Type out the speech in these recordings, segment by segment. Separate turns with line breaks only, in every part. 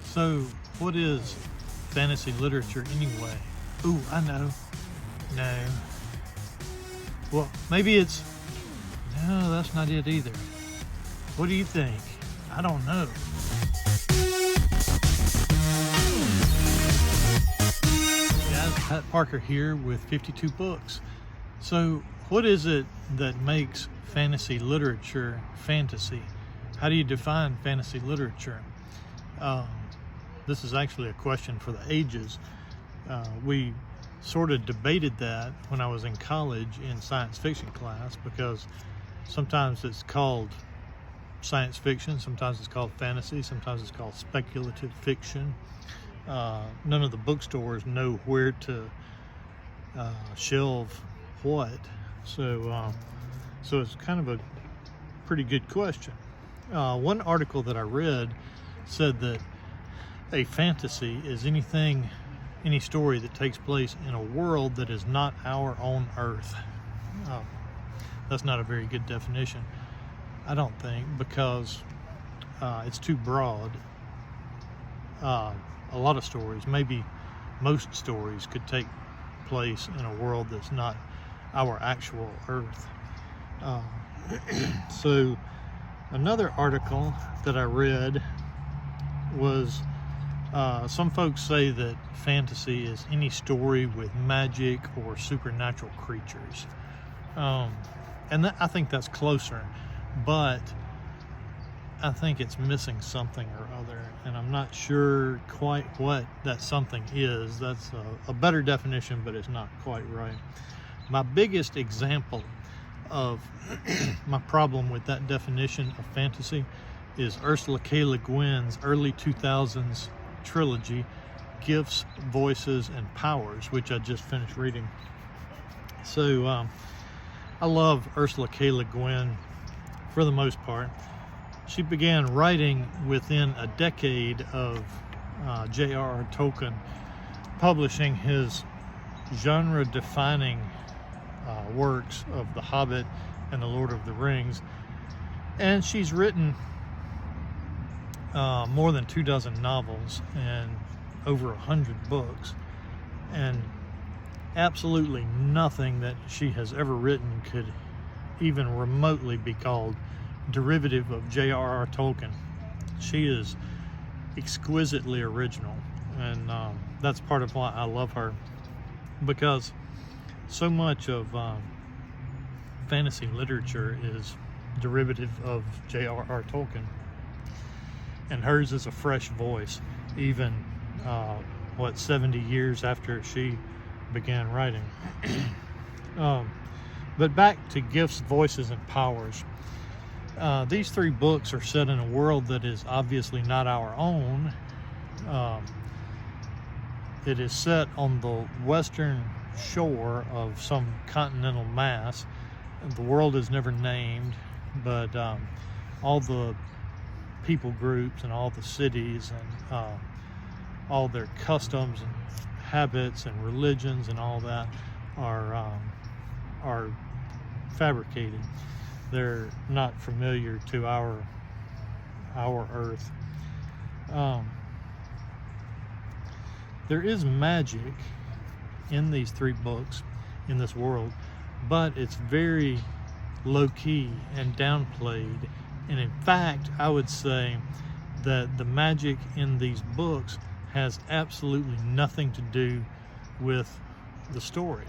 So, what is fantasy literature anyway? Ooh, I know. No. Well, maybe it's... No, that's not it either. What do you think? I don't know. Guys, Pat Parker here with 52 books. So, what is it that makes fantasy literature fantasy? How do you define fantasy literature? This is actually a question for the ages. We sort of debated that when I was in college in science fiction class, because sometimes it's called science fiction, sometimes it's called fantasy, sometimes it's called speculative fiction. None of the bookstores know where to shelve what, so it's kind of a pretty good question. One article that I read said that a fantasy is any story that takes place in a world that is not our own Earth. That's not a very good definition, I don't think, because it's too broad. A lot of stories, maybe most stories, could take place in a world that's not our actual Earth. So another article that I read was some folks say that fantasy is any story with magic or supernatural creatures, and I think that's closer, but I think it's missing something or other, and I'm not sure quite what that something is. That's a better definition, but it's not quite right. My biggest example of my problem with that definition of fantasy is Ursula K. Le Guin's early 2000s trilogy, Gifts, Voices, and Powers, which I just finished reading. So I love Ursula K. Le Guin for the most part. She began writing within a decade of J.R.R. Tolkien publishing his genre-defining works of The Hobbit and The Lord of the Rings, and she's written more than 24 novels and over 100 books, and absolutely nothing that she has ever written could even remotely be called derivative of J.R.R. Tolkien. She is exquisitely original, and that's part of why I love her, because so much of fantasy literature is derivative of J.R.R. Tolkien, and hers is a fresh voice, even 70 years after she began writing. But back to Gifts, Voices, and Powers. These three books are set in a world that is obviously not our own. It is set on the western shore of some continental mass. The world is never named, but all the people groups and all the cities and all their customs and habits and religions and all that are fabricated. They're not familiar to our Earth. There is magic in these three books, in this world, but it's very low-key and downplayed. And in fact, I would say that the magic in these books has absolutely nothing to do with the story.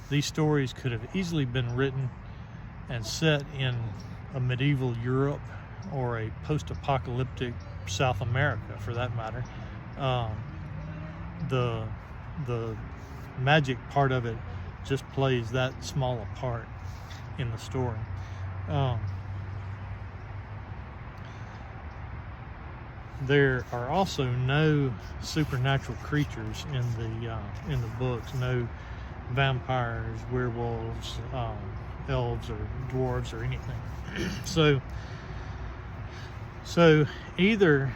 These stories could have easily been written and set in a medieval Europe or a post-apocalyptic South America, for that matter. The magic part of it just plays that small a part in the story. There are also no supernatural creatures in the books. No vampires, werewolves, elves, or dwarves, or anything. So either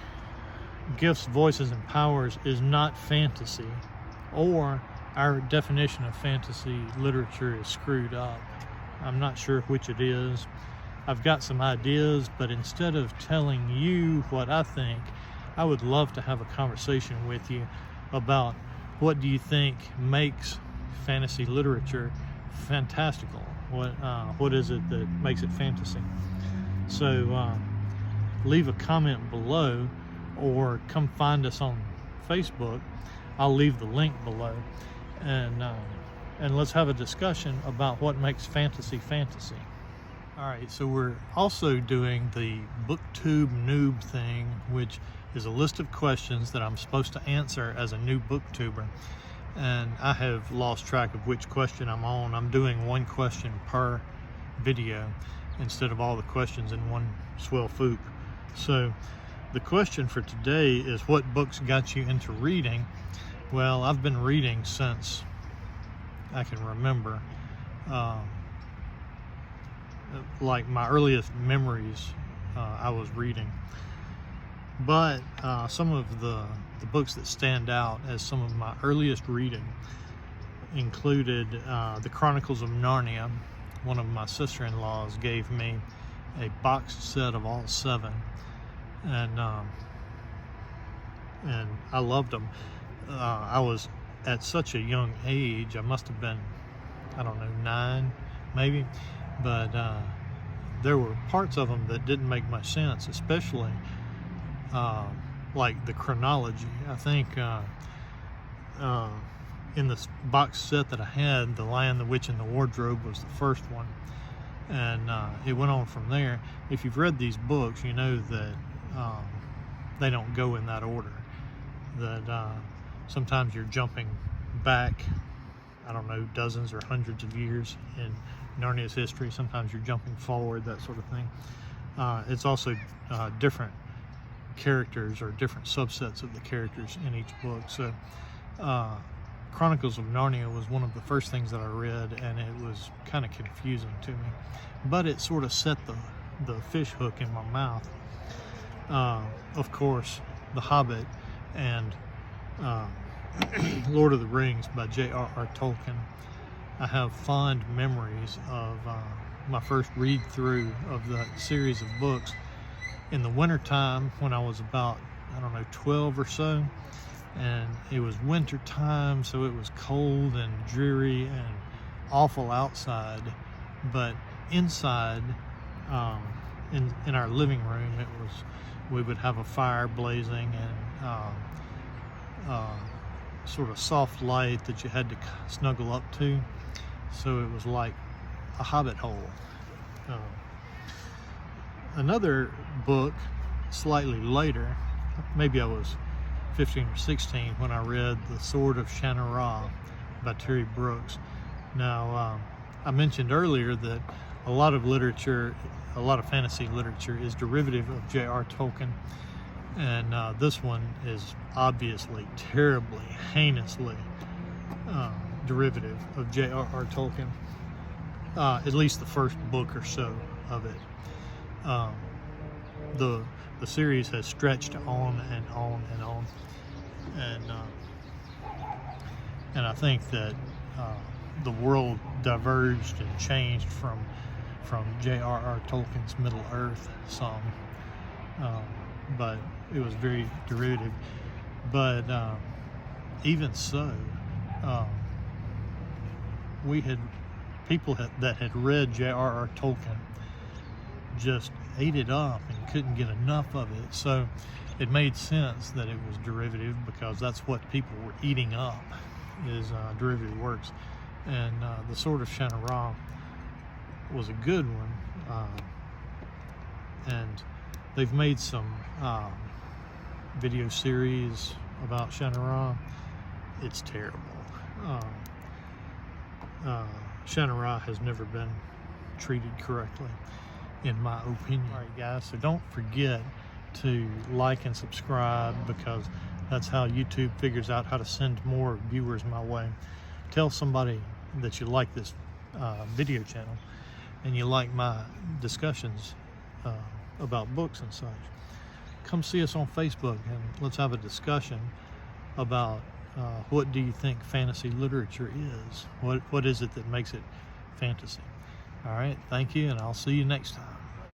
Gifts, Voices, and Powers is not fantasy, or our definition of fantasy literature is screwed up. I'm not sure which it is. I've got some ideas, but instead of telling you what I think, I would love to have a conversation with you about what do you think makes fantasy literature fantastical. What is it that makes it fantasy? So leave a comment below, or come find us on Facebook. I'll leave the link below, and let's have a discussion about what makes fantasy fantasy. All right, so we're also doing the BookTube noob thing, which is a list of questions that I'm supposed to answer as a new booktuber, and I have lost track of which question I'm on. I'm doing one question per video instead of all the questions in one swell foop. So the question for today is, what books got you into reading? Well, I've been reading since I can remember. Like my earliest memories, I was reading. But some of the books that stand out as some of my earliest reading included The Chronicles of Narnia. One of my sister-in-laws gave me a boxed set of all 7, and I loved them. I was at such a young age. I must have been, I don't know, 9 maybe, but there were parts of them that didn't make much sense, especially like the chronology. I think in the box set that I had, The Lion, the Witch, and the Wardrobe was the first one, and it went on from there. If you've read these books, you know that they don't go in that order, that sometimes you're jumping back, I don't know, dozens or hundreds of years in Narnia's history. Sometimes you're jumping forward, that sort of thing. It's also different characters or different subsets of the characters in each book. So Chronicles of Narnia was one of the first things that I read, and it was kind of confusing to me, but it sort of set the fish hook in my mouth. Of course, The Hobbit and Lord of the Rings by J.R.R. Tolkien. I have fond memories of my first read through of that series of books in the winter time when I was about, I don't know, 12 or so, and it was winter time, so it was cold and dreary and awful outside, but inside in our living room, we would have a fire blazing and sort of soft light that you had to snuggle up to, so it was like a hobbit hole. Another book slightly later, maybe I was 15 or 16 when I read The Sword of Shannara by Terry Brooks. Now, I mentioned earlier that a lot of literature, a lot of fantasy literature is derivative of J.R. Tolkien, and this one is obviously, terribly, heinously derivative of J.R.R. Tolkien, at least the first book or so of it. The series has stretched on and on and on, and I think that the world diverged and changed from J.R.R. Tolkien's Middle Earth some, but it was very derivative. But even so, we had people that had read J.R.R. Tolkien just ate it up and couldn't get enough of it. So it made sense that it was derivative, because that's what people were eating up, is derivative works. And The Sword of Shannara was a good one, and they've made some video series about Shannara. It's terrible. Shannara has never been treated correctly, in my opinion. All right, guys, so don't forget to like and subscribe, because that's how YouTube figures out how to send more viewers my way. Tell somebody that you like this video channel and you like my discussions about books and such. Come see us on Facebook and let's have a discussion about what do you think fantasy literature is? What is it that makes it fantasy? All right, thank you, and I'll see you next time.